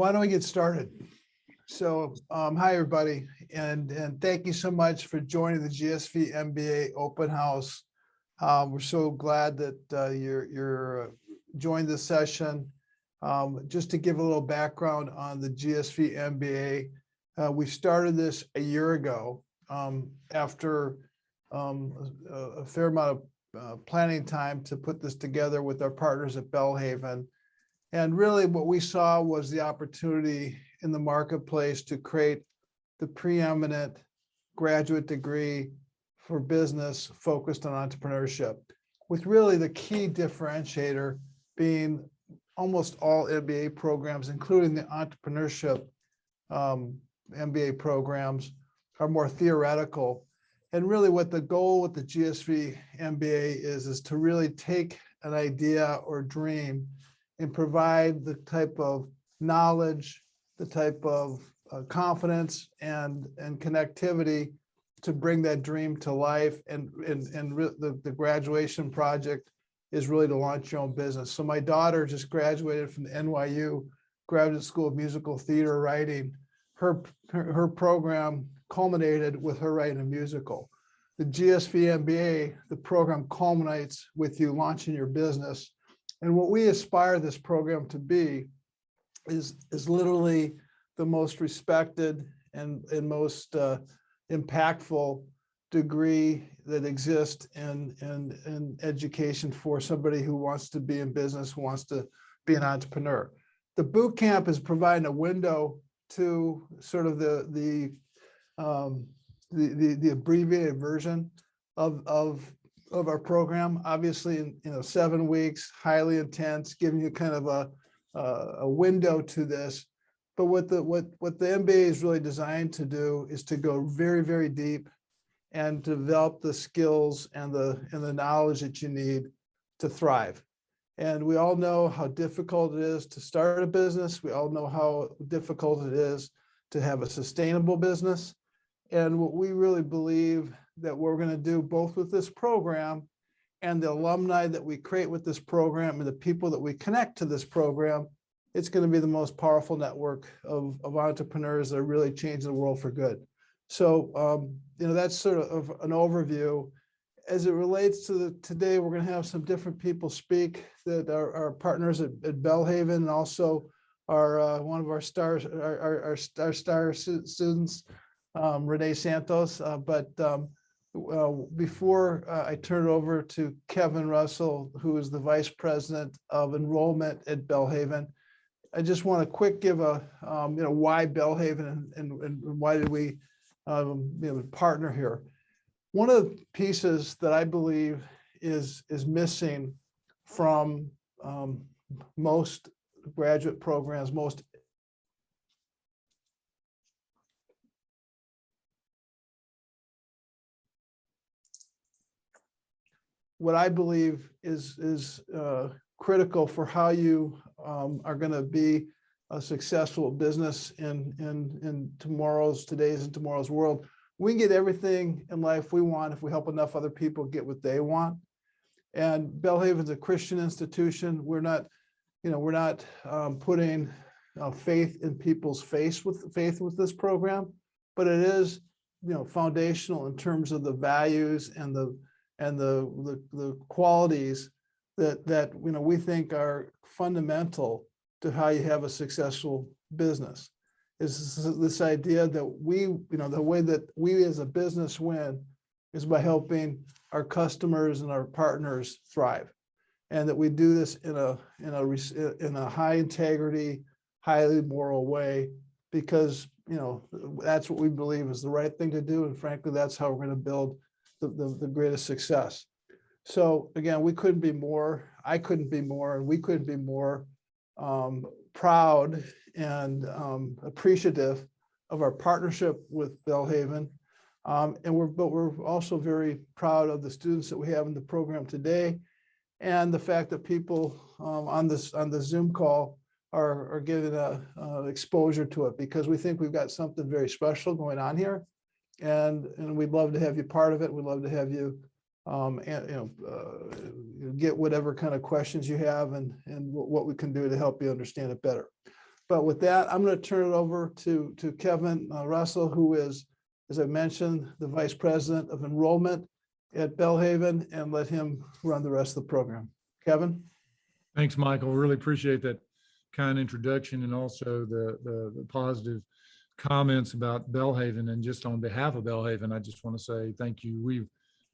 Why don't we get started? So, hi everybody, and thank you so much for joining the GSV MBA Open House. We're so glad that you're joined this session. Just to give a little background on the GSV MBA, we started this a year ago after a fair amount of planning time to put this together with our partners at Belhaven. And really what we saw was the opportunity in the marketplace to create the preeminent graduate degree for business focused on entrepreneurship, with really the key differentiator being almost all MBA programs, including the entrepreneurship MBA programs, are more theoretical. And really what the goal with the GSV MBA is to really take an idea or dream and provide the type of knowledge, the type of confidence and connectivity to bring that dream to life. And the graduation project is really to launch your own business. So my daughter just graduated from the NYU Graduate School of Musical Theater Writing. Her program culminated with her writing a musical. The GSV MBA, the program culminates with you launching your business. And what we aspire this program to be is literally the most respected and most impactful degree that exists in education for somebody who wants to be in business, who wants to be an entrepreneur. The boot camp is providing a window to sort of the abbreviated version of our program, obviously in 7 weeks, highly intense, giving you kind of a window to this. But what the MBA is really designed to do is to go very, very deep and develop the skills and the knowledge that you need to thrive. And we all know how difficult it is to start a business. We all know how difficult it is to have a sustainable business. And what we really believe that we're going to do both with this program and the alumni that we create with this program and the people that we connect to this program, it's going to be the most powerful network of entrepreneurs that are really changing the world for good. So, that's sort of an overview. As it relates to today, we're going to have some different people speak that are partners at Belhaven, and also our one of our stars, our star students, Renee Santos. Before I turn it over to Kevin Russell, who is the Vice President of Enrollment at Belhaven, I just want to quick give a why Belhaven and why did we partner here. One of the pieces that I believe is missing from most graduate programs, what I believe is critical for how you are going to be a successful business in today's and tomorrow's world. We can get everything in life we want if we help enough other people get what they want. And Belhaven's a Christian institution. We're not putting faith in people's faith with this program, but it is foundational in terms of the values and the qualities that we think are fundamental to how you have a successful business. Is this idea that the way that we as a business win is by helping our customers and our partners thrive, and that we do this in a high integrity, highly moral way, because that's what we believe is the right thing to do, and frankly, that's how we're going to build the greatest success. So again, we couldn't be more, I couldn't be more, and we couldn't be more proud and appreciative of our partnership with Belhaven. But we're also very proud of the students that we have in the program today, and the fact that people on the Zoom call are getting exposure to it, because we think we've got something very special going on here, and we'd love to have you part of it. We'd love to have you get whatever kind of questions you have and what we can do to help you understand it better. But with that, I'm going to turn it over to Kevin Russell, who is, as I mentioned, the Vice President of Enrollment at Belhaven, and let him run the rest of the program. Kevin? Thanks, Michael. Really appreciate that kind introduction, and also the positive comments about Belhaven. And just on behalf of Belhaven, I just want to say thank you.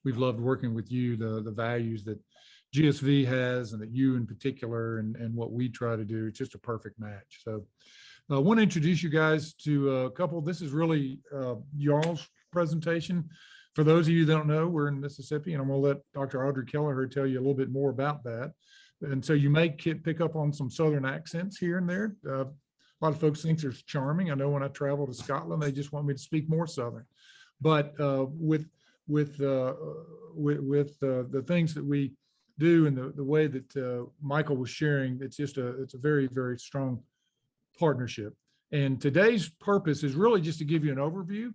We've loved working with you, the values that GSV has, and that you in particular, and what we try to do. It's just a perfect match. So I want to introduce you guys to a couple. This is really y'all's presentation. For those of you that don't know, we're in Mississippi, and I'm going to let Dr. Audrey Kelleher tell you a little bit more about that. And so you may pick up on some Southern accents here and there. A lot of folks think they're charming. I know when I travel to Scotland, they just want me to speak more Southern. But with the things that we do, and the way that Michael was sharing, it's a very, very strong partnership. And today's purpose is really just to give you an overview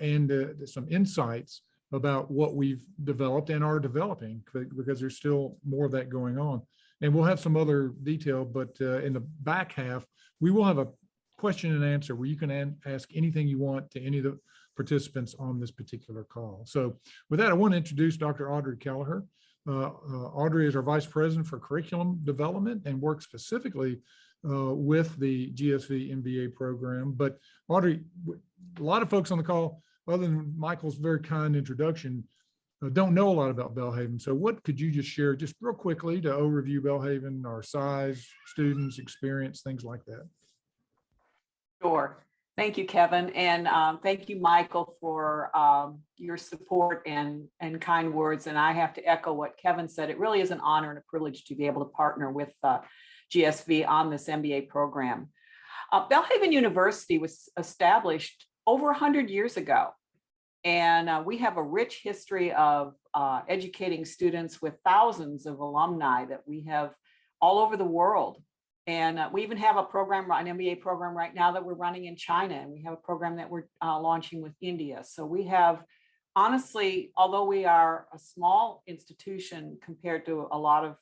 and some insights about what we've developed and are developing, because there's still more of that going on. And we'll have some other detail, but in the back half, we will have a question and answer where you can ask anything you want to any of the participants on this particular call. So with that, I want to introduce Dr. Audrey Kelleher. Audrey is our Vice President for Curriculum Development and works specifically with the GSV MBA program. But Audrey, a lot of folks on the call, other than Michael's very kind introduction, don't know a lot about Belhaven. So what could you just share just real quickly to overview Belhaven, our size, students, experience, things like that? Sure. Thank you, Kevin. And thank you, Michael, for your support and kind words. And I have to echo what Kevin said. It really is an honor and a privilege to be able to partner with GSV on this MBA program. Belhaven University was established over 100 years ago. And we have a rich history of educating students with thousands of alumni that we have all over the world. And we even have a program, an MBA program right now that we're running in China. And we have a program that we're launching with India. So we have, honestly, although we are a small institution compared to a lot of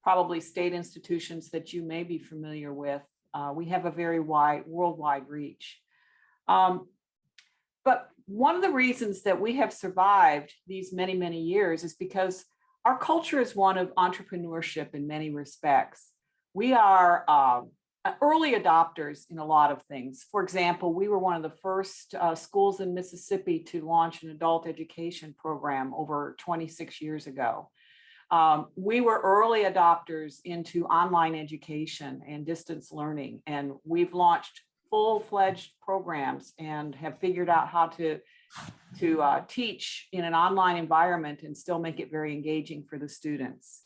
probably state institutions that you may be familiar with, we have a very wide, worldwide reach. But one of the reasons that we have survived these many, many years is because our culture is one of entrepreneurship in many respects. We are early adopters in a lot of things. For example, we were one of the first schools in Mississippi to launch an adult education program over 26 years ago. We were early adopters into online education and distance learning, and we've launched full-fledged programs and have figured out how to teach in an online environment and still make it very engaging for the students.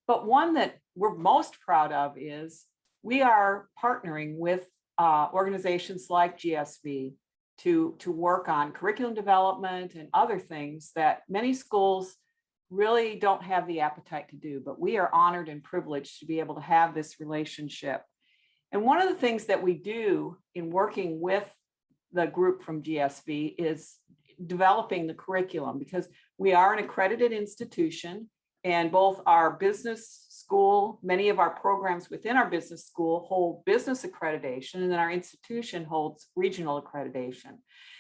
But one that we're most proud of is we are partnering with organizations like GSV to work on curriculum development and other things that many schools really don't have the appetite to do, but we are honored and privileged to be able to have this relationship. And one of the things that we do in working with the group from GSV is developing the curriculum, because we are an accredited institution, and both our business school, many of our programs within our business school hold business accreditation, and then our institution holds regional accreditation.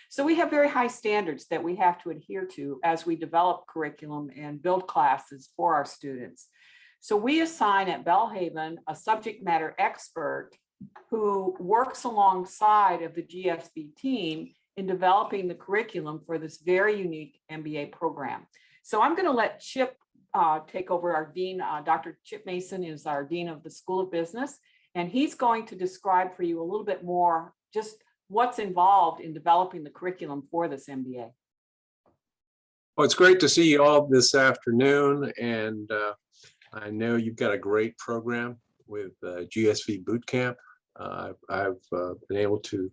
So we have very high standards that we have to adhere to as we develop curriculum and build classes for our students. So we assign at Belhaven a subject matter expert who works alongside of the GSV team in developing the curriculum for this very unique MBA program. So I'm going to let Chip take over. Our dean, Dr. Chip Mason, is our dean of the School of Business, and he's going to describe for you a little bit more just what's involved in developing the curriculum for this MBA. Well, it's great to see you all this afternoon, and I know you've got a great program with GSV Bootcamp. I've been able to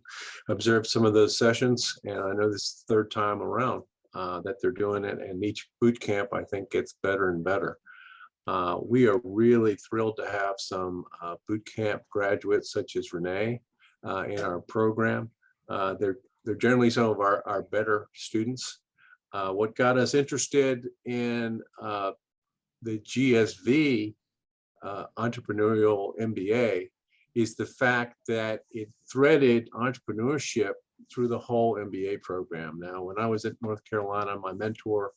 observe some of those sessions, and I know this is the third time around that they're doing it, and each boot camp I think gets better and better. We are really thrilled to have some boot camp graduates such as Renee in our program. They're generally some of our better students. What got us interested in the GSV entrepreneurial MBA is the fact that it threaded entrepreneurship through the whole MBA program. Now, when I was at North Carolina, my mentor,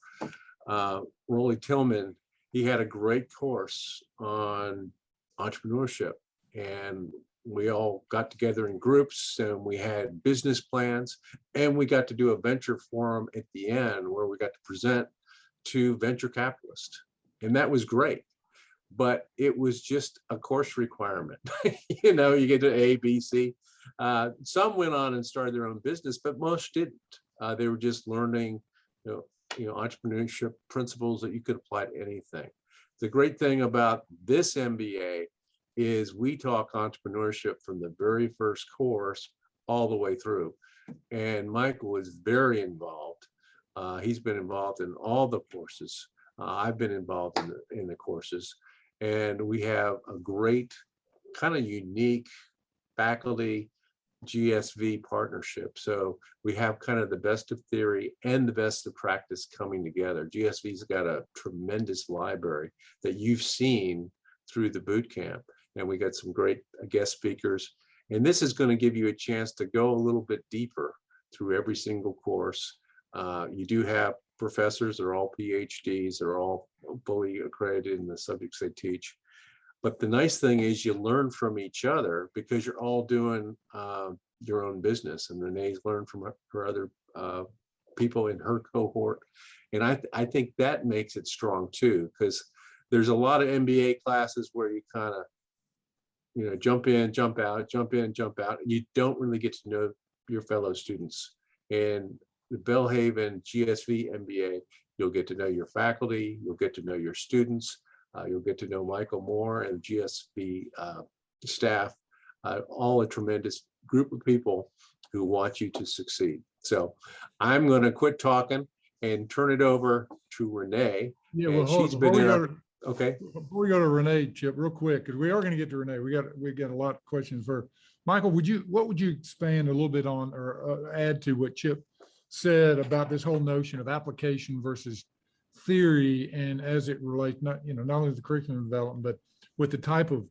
Rolly Tillman, he had a great course on entrepreneurship, and we all got together in groups and we had business plans, and we got to do a venture forum at the end where we got to present to venture capitalists, and that was great. But it was just a course requirement. You know, you get to A, B, C. Some went on and started their own business, but most didn't. They were just learning, entrepreneurship principles that you could apply to anything. The great thing about this MBA is we talk entrepreneurship from the very first course all the way through. And Michael is very involved. He's been involved in all the courses. I've been involved in the courses. And we have a great kind of unique faculty GSV partnership. So we have kind of the best of theory and the best of practice coming together. GSV's got a tremendous library that you've seen through the boot camp. And we got some great guest speakers. And this is going to give you a chance to go a little bit deeper through every single course. You do have professors, they're all PhDs, they're all fully accredited in the subjects they teach. But the nice thing is you learn from each other because you're all doing your own business, and Renee's learned from her other people in her cohort. And I think that makes it strong too, because there's a lot of MBA classes where you kind of, jump in, jump out, jump in, jump out. And you don't really get to know your fellow students. And the Belhaven GSV MBA, you'll get to know your faculty, you'll get to know your students, you'll get to know Michael Moe and GSV staff, all a tremendous group of people who want you to succeed. So I'm going to quit talking and turn it over to Renee. Yeah, well, okay. Before we go to Renee, Chip, real quick, because we are going to get to Renee. We got a lot of questions for Michael. What would you expand a little bit on or add to what Chip said about this whole notion of application versus theory, and as it relates not only to the curriculum development, but with the type of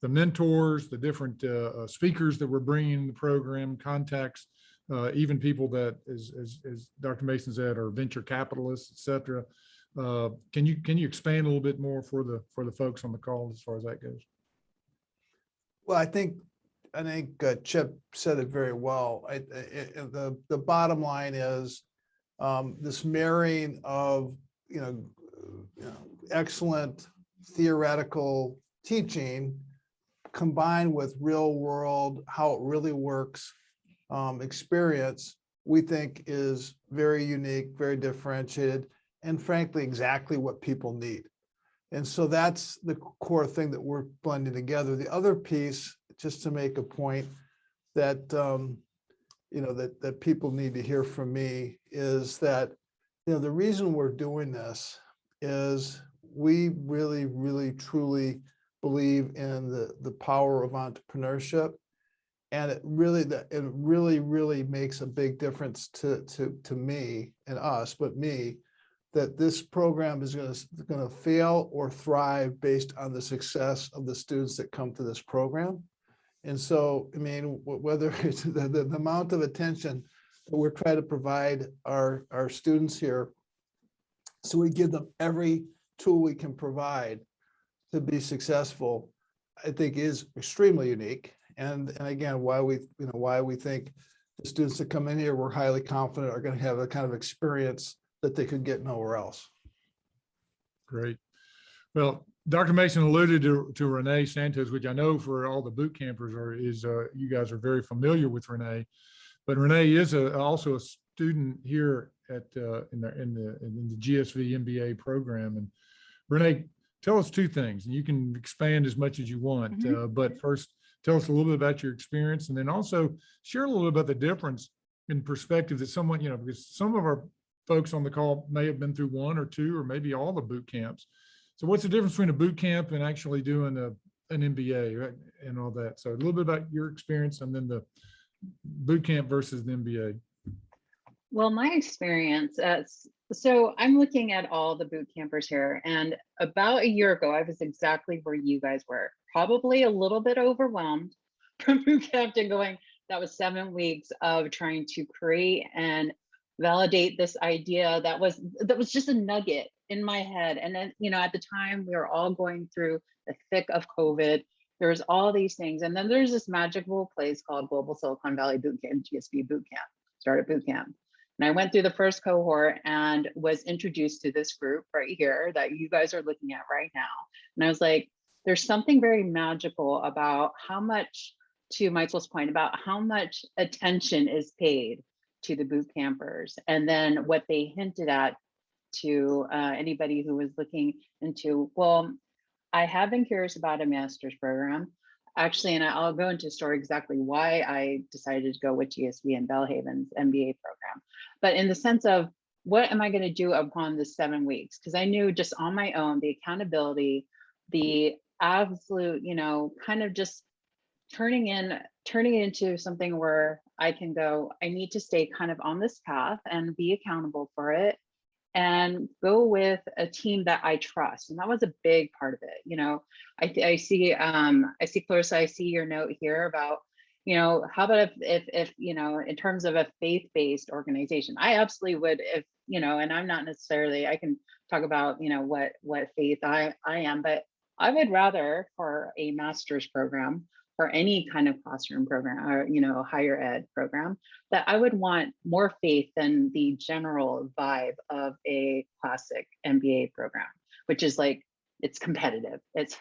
the mentors, the different speakers that we're bringing in the program, contacts, even people that, as Dr. Mason said, are venture capitalists, et cetera. Can you expand a little bit more for the folks on the call as far as that goes? Well, I think Chip said it very well. The bottom line is this marrying of excellent theoretical teaching combined with real world, how it really works experience, we think is very unique, very differentiated, and frankly, exactly what people need. And so that's the core thing that we're blending together. The other piece, just to make a point that, that people need to hear from me, is that, the reason we're doing this is we really, really, truly believe in the power of entrepreneurship. And it really makes a big difference to me and us, but me, that this program is going to fail or thrive based on the success of the students that come to this program. And so, whether it's the amount of attention that we're trying to provide our students here, so we give them every tool we can provide to be successful, I think is extremely unique. And again, why we think the students that come in here, we're highly confident are going to have a kind of experience that they could get nowhere else. Great. Well, Dr. Mason alluded to Renee Santos, which I know for all the boot campers you guys are very familiar with Renee, but Renee is also a student here at in the GSV MBA program. And Renee, tell us two things, and you can expand as much as you want. But first, tell us a little bit about your experience, and then also share a little bit about the difference in perspective that someone, because some of our folks on the call may have been through one or two or maybe all the boot camps. So what's the difference between a boot camp and actually doing an MBA, right, and all that? So a little bit about your experience and then the boot camp versus the MBA. Well, my experience, so I'm looking at all the boot campers here, and about a year ago, I was exactly where you guys were, probably a little bit overwhelmed, from boot camp to going. That was 7 weeks of trying to create and validate this idea that was just a nugget in my head. And then, at the time we were all going through the thick of COVID. There's all these things. And then there's this magical place called Global Silicon Valley Boot Camp, GSV Boot Camp, Startup Boot Camp. And I went through the first cohort and was introduced to this group right here that you guys are looking at right now. And I was like, there's something very magical about how much, to Michael's point, about how much attention is paid to the boot campers. And then what they hinted at to anybody who was looking into, well, I have been curious about a master's program. Actually, and I'll go into a story exactly why I decided to go with GSV and Belhaven's MBA program. But in the sense of, what am I going to do upon the 7 weeks? Because I knew just on my own, the accountability, the absolute, kind of just turning it into something where I can go, I need to stay kind of on this path and be accountable for it, and go with a team that I trust. And that was a big part of it. I see Clarissa, I see your note here about, how about if in terms of a faith-based organization, I absolutely would, if, and I'm not necessarily, I can talk about, what faith I am, but I would rather, for a master's program, for any kind of classroom program, or higher ed program, that I would want more faith than the general vibe of a classic MBA program, which is like, it's competitive, it's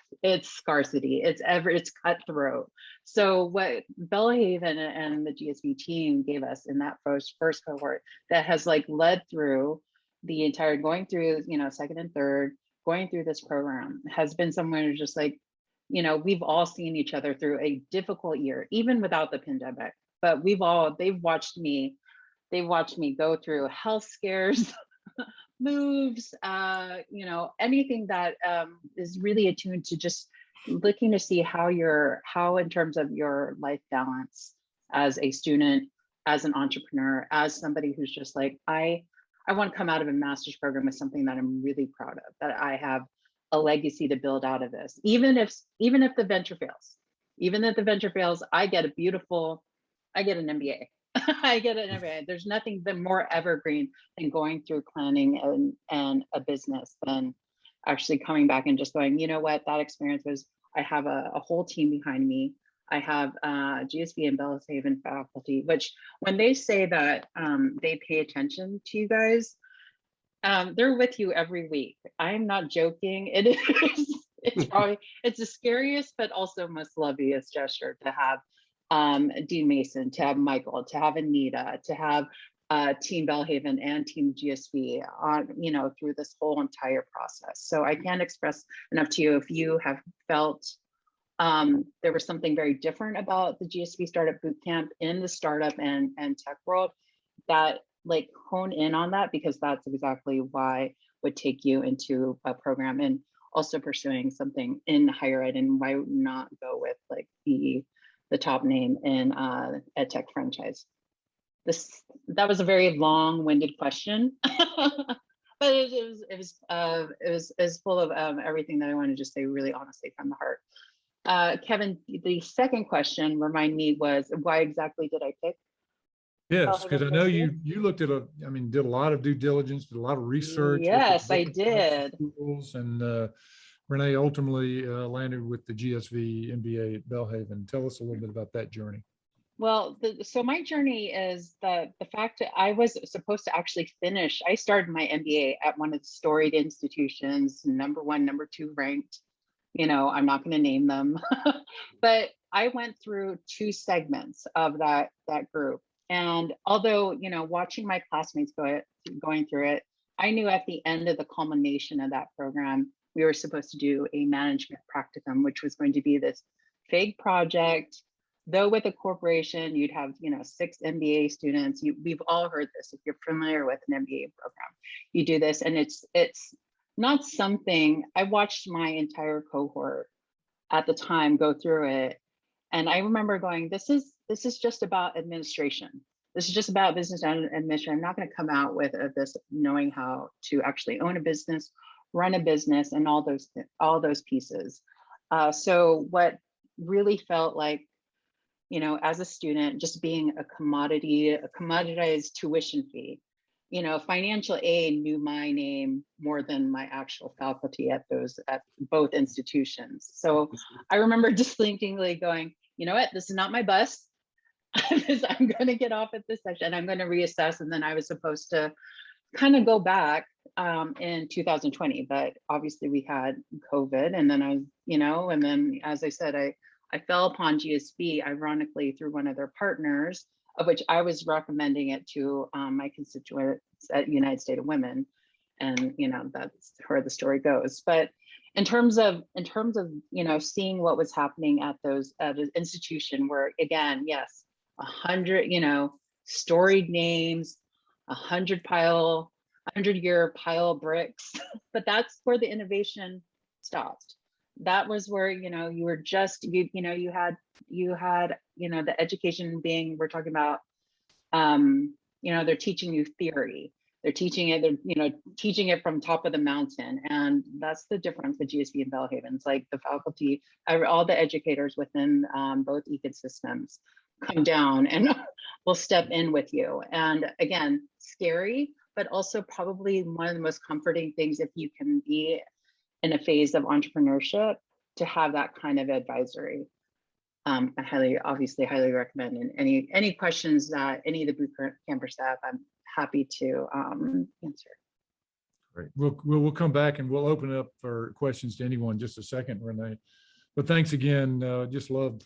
scarcity, it's cutthroat. So what Belhaven and the GSV team gave us in that first cohort, that has like led through the entire, going through second and third, going through this program, has been someone who's just like, we've all seen each other through a difficult year, even without the pandemic. But they've watched me go through health scares, moves, anything that is really attuned to just looking to see how in terms of your life balance as a student, as an entrepreneur, as somebody who's just like, I want to come out of a master's program with something that I'm really proud of, that I have a legacy to build out of this. Even if the venture fails, I get an MBA. I get an MBA. There's nothing been more evergreen than going through planning and a business than actually coming back and just going, you know what, that experience was, I have a whole team behind me. I have GSV and Belhaven faculty, which when they say that they pay attention to you guys, they're with you every week. I'm not joking. It is. It's the scariest, but also most loveliest gesture to have Dean Mason, to have Michael, to have Anita, to have Team Belhaven and Team GSV on, through this whole entire process. So I can't express enough to you if you have felt there was something very different about the GSV Startup Bootcamp in the startup and tech world, that like hone in on that, because that's exactly why would take you into a program, and also pursuing something in higher ed, and why not go with like the top name in ed tech franchise. That was a very long-winded question, but it was full of everything that I wanted to just say really honestly from the heart. Kevin, the second question, remind me, was why exactly did I pick? Yes, because I know you looked at did a lot of due diligence, did a lot of research. Yes, I did. And Renee ultimately landed with the GSV MBA at Belhaven. Tell us a little bit about that journey. Well, so my journey is the fact that I was supposed to actually finish. I started my MBA at one of the storied institutions, number 1, number 2 ranked. I'm not going to name them, but I went through 2 segments of that group. And although, watching my classmates going through it, I knew at the end of the culmination of that program, we were supposed to do a management practicum, which was going to be this fake project. Though with a corporation, you'd have, 6 MBA students. We've all heard this. If you're familiar with an MBA program, you do this, and it's not something. I watched my entire cohort at the time go through it, and I remember going, this is just about administration. This is just about business administration. I'm not going to come out with this knowing how to actually own a business, run a business, and all those pieces. So what really felt like you know, as a student, just being a commodity, a commoditized tuition fee. You know, financial aid knew my name more than my actual faculty at both institutions. So I remember distinctly going, you know what, this is not my bus. I'm going to get off at this section. I'm going to reassess. And then I was supposed to kind of go back in 2020, but obviously we had COVID, and then you know, and then as I said, I fell upon GSV, ironically, through one of their partners, of which I was recommending it to my constituents at United States of Women. And, you know, that's where the story goes. But in terms of, you know, seeing what was happening at an institution where, again, yes, 100, you know, storied names, 100-year pile of bricks, but that's where the innovation stopped. That was where, you know, you were just, you know, you had, you know, the education being, we're talking about, you know, they're teaching you theory. They're teaching it, you know, teaching it from top of the mountain. And that's the difference with GSV and Belhaven. It's like the faculty, all the educators within both ecosystems come down and will step in with you. And again, scary, but also probably one of the most comforting things if you can be in a phase of entrepreneurship, to have that kind of advisory. I obviously highly recommend. And any questions that any of the boot campers have, I'm happy to answer. Great. We'll come back and we'll open it up for questions to anyone in just a second, Renee. But thanks again. Just loved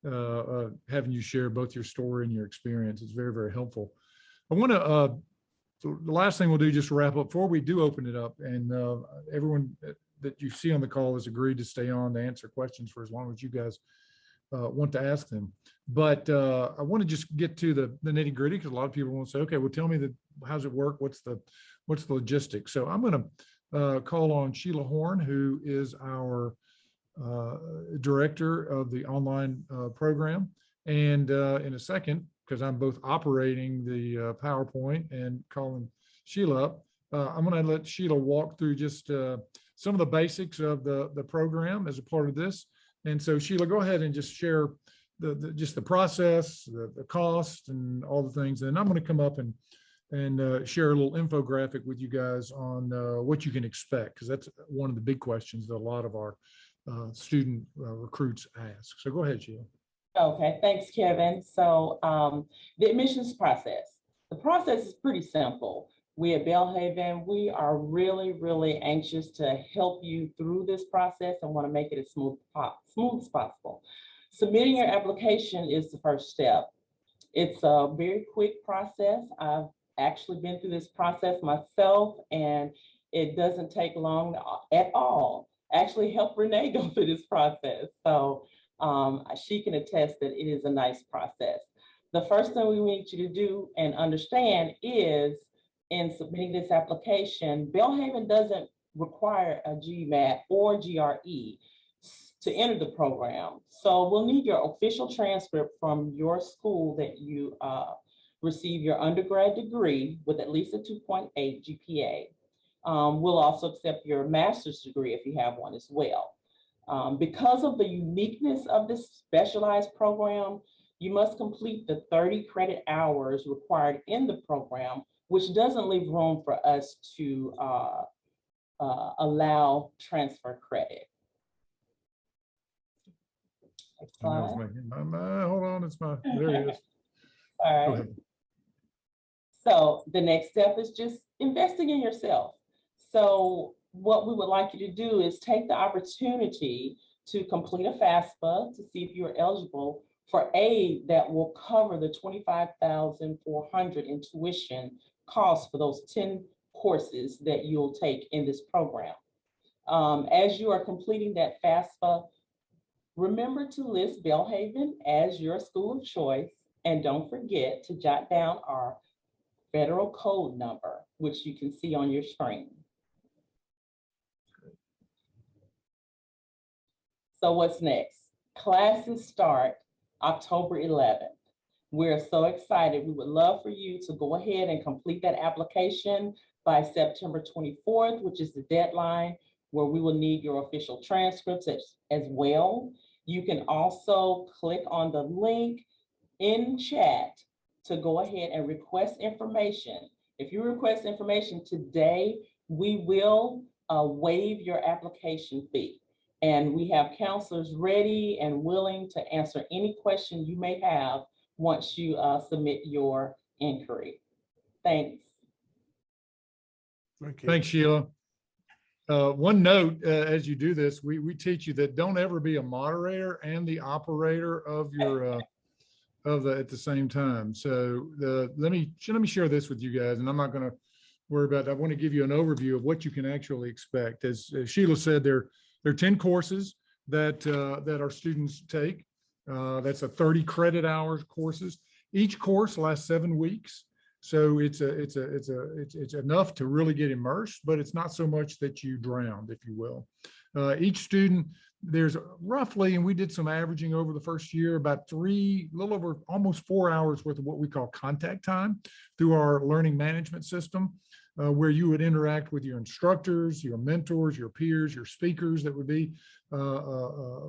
having you share both your story and your experience. It's very, very helpful. I want to, so the last thing we'll do, just to wrap up before we do open it up, and everyone that you see on the call has agreed to stay on to answer questions for as long as you guys want to ask them. But I want to just get to the nitty gritty, because a lot of people want to say, okay, well, tell me how's it work? What's the logistics? So I'm going to call on Sheila Horn, who is our director of the online program. And in a second, because I'm both operating the PowerPoint and calling Sheila up, I'm going to let Sheila walk through just some of the basics of the program as a part of this. And so Sheila, go ahead and just share just the process, the cost, and all the things. And I'm going to come up and share a little infographic with you guys on what you can expect, because that's one of the big questions that a lot of our student recruits ask. So go ahead, Sheila. Okay, thanks, Kevin. So the admissions process. The process is pretty simple. We at Belhaven, we are really, really anxious to help you through this process and want to make it as smooth as possible. Submitting your application is the first step. It's a very quick process. I've actually been through this process myself, and it doesn't take long at all. Actually help Renee go through this process. So she can attest that it is a nice process. The first thing we need you to do and understand is, in submitting this application, Belhaven doesn't require a GMAT or GRE to enter the program. So we'll need your official transcript from your school that you receive your undergrad degree with at least a 2.8 GPA. We'll also accept your master's degree if you have one as well. Because of the uniqueness of this specialized program, you must complete the 30 credit hours required in the program, which doesn't leave room for us to allow transfer credit. Hold on, there it is. All right. So the next step is just investing in yourself. So what we would like you to do is take the opportunity to complete a FAFSA to see if you're eligible for aid that will cover the $25,400 in tuition costs for those 10 courses that you'll take in this program. As you are completing that FAFSA, remember to list Belhaven as your school of choice, and don't forget to jot down our federal code number, which you can see on your screen. So what's next? Classes start October 11th. We're so excited. We would love for you to go ahead and complete that application by September 24th, which is the deadline, where we will need your official transcripts as well. You can also click on the link in chat to go ahead and request information. If you request information today, we will waive your application fee. And we have counselors ready and willing to answer any question you may have once you submit your inquiry. Thanks. Okay. Thanks, Sheila. One note, as you do this, we teach you that don't ever be a moderator and the operator of your at the same time. So let me share this with you guys, and I'm not going to worry about it. I want to give you an overview of what you can actually expect. As Sheila said, there are 10 courses that our students take. That's a 30 credit hours courses. Each course lasts 7 weeks. So it's enough to really get immersed, but it's not so much that you drown, if you will. Each student, there's roughly, and we did some averaging over the first year, about little over almost 4 hours worth of what we call contact time through our learning management system, where you would interact with your instructors, your mentors, your peers, your speakers that would be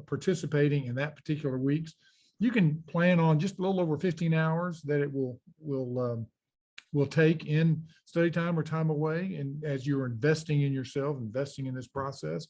participating in that particular weeks. You can plan on just a little over 15 hours that it will take in study time or time away. And as you're investing in yourself, investing in this process,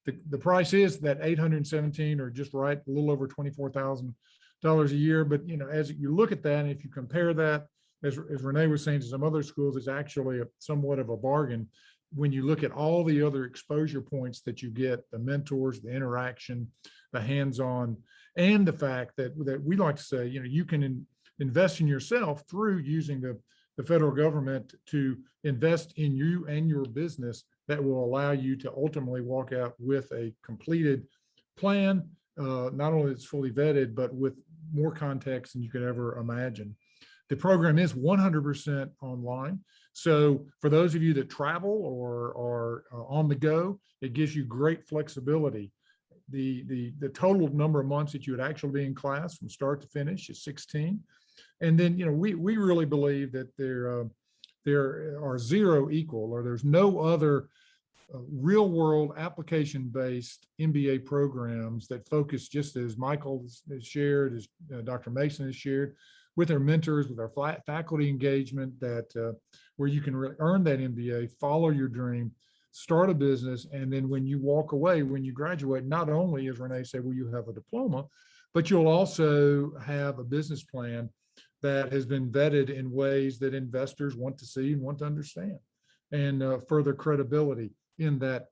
the price is that $817, or just right, a little over $24,000 a year. But as you look at that, and if you compare that, as Renee was saying, to some other schools, it's actually somewhat of a bargain when you look at all the other exposure points that you get, the mentors, the interaction, the hands-on, and the fact that we like to say, you can invest in yourself through using the federal government to invest in you and your business that will allow you to ultimately walk out with a completed plan, not only that's fully vetted, but with more context than you could ever imagine. The program is 100% online. So for those of you that travel or are on the go, it gives you great flexibility. The total number of months that you would actually be in class from start to finish is 16. And then, we really believe that there are zero equal, or there's no other real world application based MBA programs that focus, just as Michael has shared, as Dr. Mason has shared, with their mentors, with our faculty engagement, that where you can really earn that MBA, follow your dream, start a business, and then when you walk away, when you graduate, not only, as Renee said, will you have a diploma, but you'll also have a business plan that has been vetted in ways that investors want to see and want to understand, and further credibility in that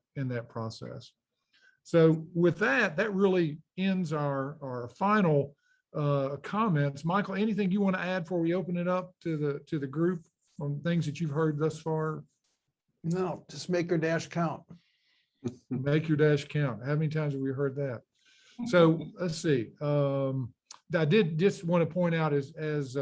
process. So with that really ends our final comments. Michael, anything you want to add before we open it up to the group on things that you've heard thus far? No, just make your dash count. Make your dash count. How many times have we heard that? So let's see. I did just want to point out, as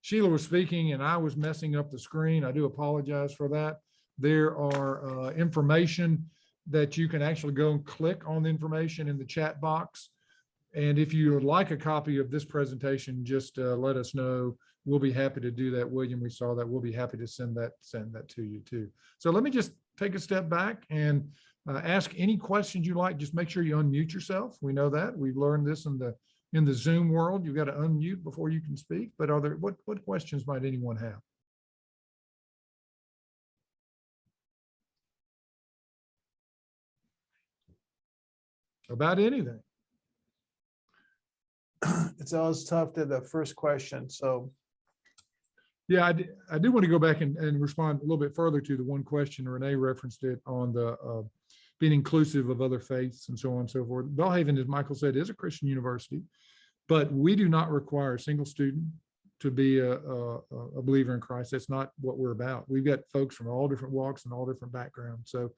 Sheila was speaking and I was messing up the screen, I do apologize for that. There are information that you can actually go and click on the information in the chat box. And if you would like a copy of this presentation, just let us know. We'll be happy to do that. William, we saw that. We'll be happy to send that to you too. So let me just take a step back and ask any questions you like. Just make sure you unmute yourself. We know that. We've learned this in the Zoom world. You've got to unmute before you can speak. But what questions might anyone have? About anything. It's always tough to the first question. So yeah, I do want to go back and respond a little bit further to the one question. Renee referenced it on the being inclusive of other faiths and so on and so forth. Belhaven, as Michael said, is a Christian university, but we do not require a single student to be a believer in Christ. That's not what we're about. We've got folks from all different walks and all different backgrounds. So,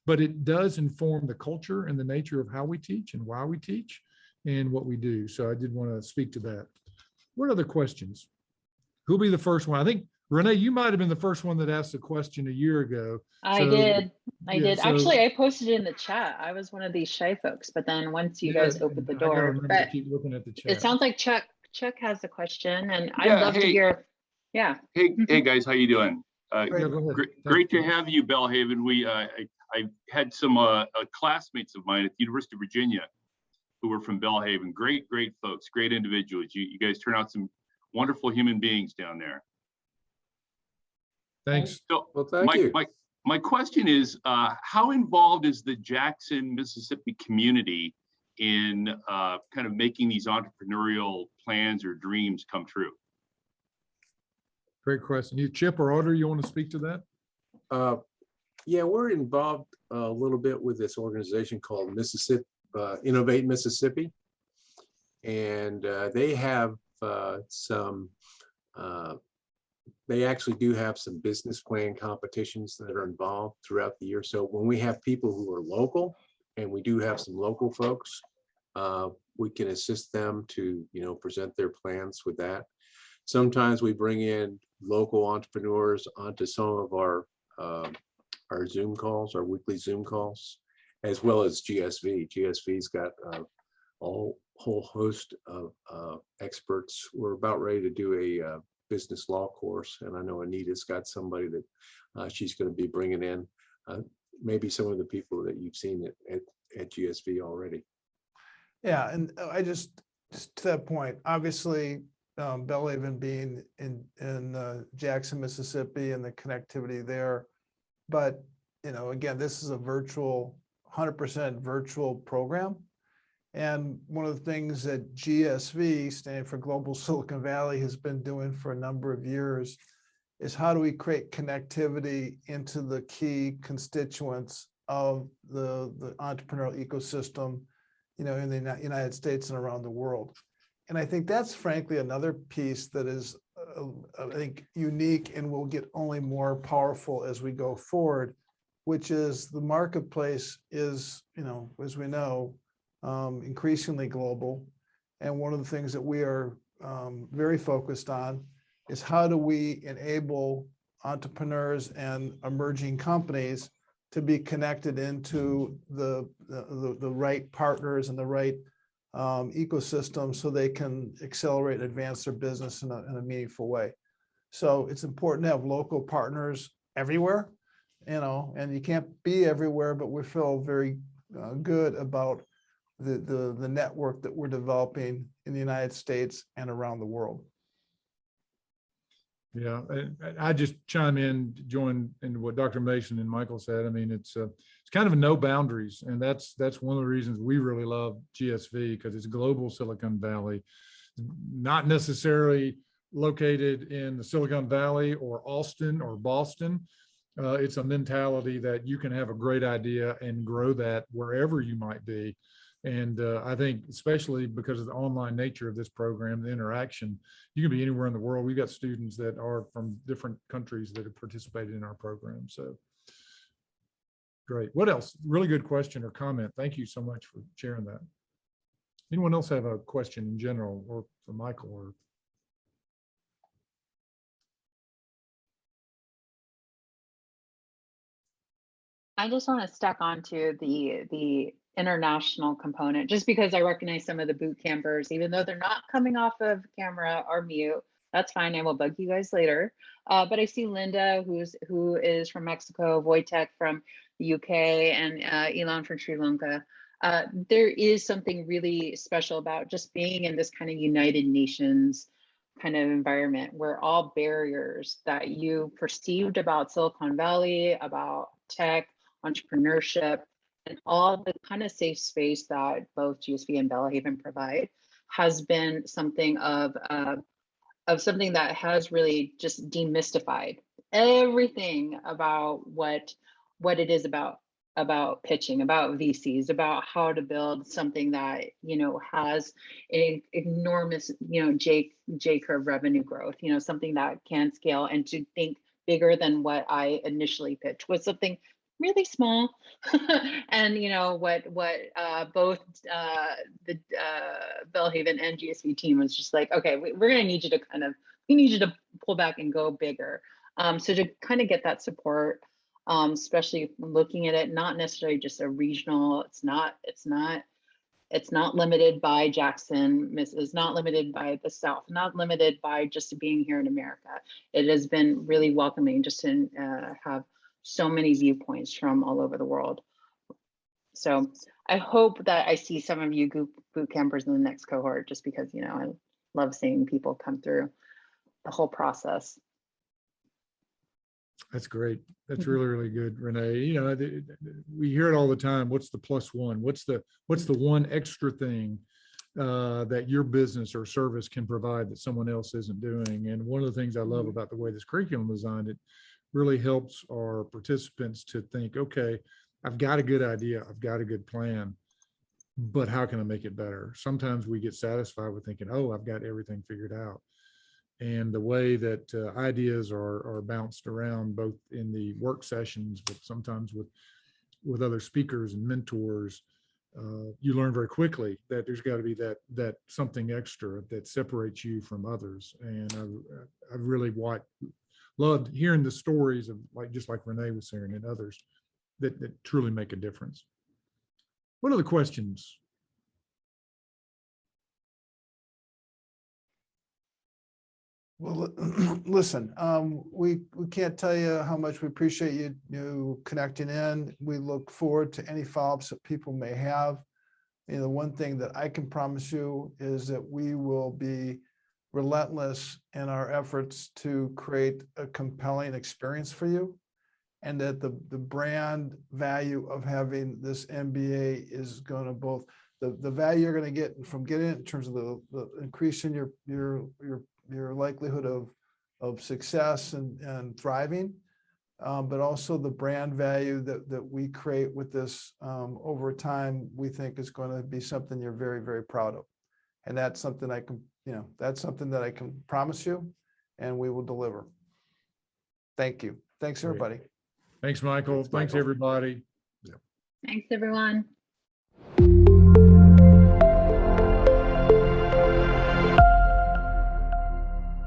but it does inform the culture and the nature of how we teach and why we teach and what we do. So I did want to speak to that. What other questions? Who'll be the first one? I think, Renee, you might have been the first one that asked a question a year ago. I did. So, Actually, I posted it in the chat. I was one of these shy folks, but then once you guys opened the door, but keep looking at the chat. It sounds like Chuck has a question, and I'd love to hear. Yeah. Hey guys, how you doing? Great to have you, Belhaven. I had some classmates of mine at the University of Virginia who were from Belhaven. Great folks, great individuals. You guys turn out some wonderful human beings down there. Thanks. So, Well, thank you. my question is, how involved is the Jackson, Mississippi community in kind of making these entrepreneurial plans or dreams come true? Great question. You, Chip or Audrey, you want to speak to that? Yeah, we're involved a little bit with this organization called Mississippi Innovate Mississippi, and they have some. They actually do have some business plan competitions that are involved throughout the year. So when we have people who are local, and we do have some local folks, we can assist them to, present their plans with that. Sometimes we bring in local entrepreneurs onto some of our Zoom calls, our weekly Zoom calls, as well as GSV. GSV's got a whole host of experts. We're about ready to do a business law course, and I know Anita's got somebody that she's going to be bringing in, maybe some of the people that you've seen at GSV already. Yeah, and I just to that point, obviously, Belhaven being in Jackson, Mississippi, and the connectivity there, but again, this is a 100% virtual program. And one of the things that GSV, standing for Global Silicon Valley, has been doing for a number of years is how do we create connectivity into the key constituents of the entrepreneurial ecosystem, in the United States and around the world. And I think that's frankly another piece that is, I think, unique and will get only more powerful as we go forward, which is the marketplace is, as we know, increasingly global. And one of the things that we are very focused on is how do we enable entrepreneurs and emerging companies to be connected into the right partners and the right ecosystem so they can accelerate and advance their business in a meaningful way. So it's important to have local partners everywhere, and you can't be everywhere, but we feel very good about the network that we're developing in the United States and around the world. Yeah, I just chime in, join in what Dr. Mason and Michael said. I mean, it's kind of a no boundaries, and that's one of the reasons we really love GSV, because it's global Silicon Valley, not necessarily located in the Silicon Valley or Austin or Boston. It's a mentality that you can have a great idea and grow that wherever you might be. And I think, especially because of the online nature of this program, the interaction, you can be anywhere in the world. We've got students that are from different countries that have participated in our program. So great. What else? Really good question or comment. Thank you so much for sharing that. Anyone else have a question in general, or for Michael? Or I just want to stack onto the international component, just because I recognize some of the boot campers, even though they're not coming off of camera or mute. That's fine. I will bug you guys later. But I see Linda, who is from Mexico, Wojtek from the UK, and Elon from Sri Lanka. There is something really special about just being in this kind of United Nations kind of environment where all barriers that you perceived about Silicon Valley, about tech, entrepreneurship, and all the kind of safe space that both GSV and Belhaven provide has been something of something that has really just demystified everything about what it is about pitching, about VCs, about how to build something that has an enormous J curve revenue growth, something that can scale, and to think bigger than what I initially pitched was something really small. And what both the Belhaven and GSV team was just like, okay, we're gonna need you to we need you to pull back and go bigger. So to kind of get that support, especially looking at it, not necessarily just a regional, it's not limited by Jackson, it's not limited by the South, not limited by just being here in America. It has been really welcoming just to have so many viewpoints from all over the world. So I hope that I see some of you boot campers in the next cohort, just because, you know, I love seeing people come through the whole process. That's great. That's really, really good, Renee. You know, we hear it all the time. What's the plus one? What's the one extra thing that your business or service can provide that someone else isn't doing? And one of the things I love about the way this curriculum is designed, it really helps our participants to think, okay, I've got a good idea, I've got a good plan, but how can I make it better? Sometimes we get satisfied with thinking, oh, I've got everything figured out. And the way that ideas are bounced around, both in the work sessions, but sometimes with other speakers and mentors, you learn very quickly that there's got to be that something extra that separates you from others. And I really loved hearing the stories of, just like Renee was sharing, and others that truly make a difference. What are the questions? Well, listen, we can't tell you how much we appreciate you connecting in. We look forward to any follow-ups that people may have. You know, the one thing that I can promise you is that we will be relentless in our efforts to create a compelling experience for you, and that the brand value of having this MBA is going to both the value you're going to get from getting it in terms of the increase in your likelihood of success and thriving, but also the brand value that we create with this over time, we think is going to be something you're very, very proud of. And that's something that's something that I can promise you, and we will deliver. Thank you. Thanks, everybody. Thanks, Michael. Thanks, everybody. Thanks, everyone.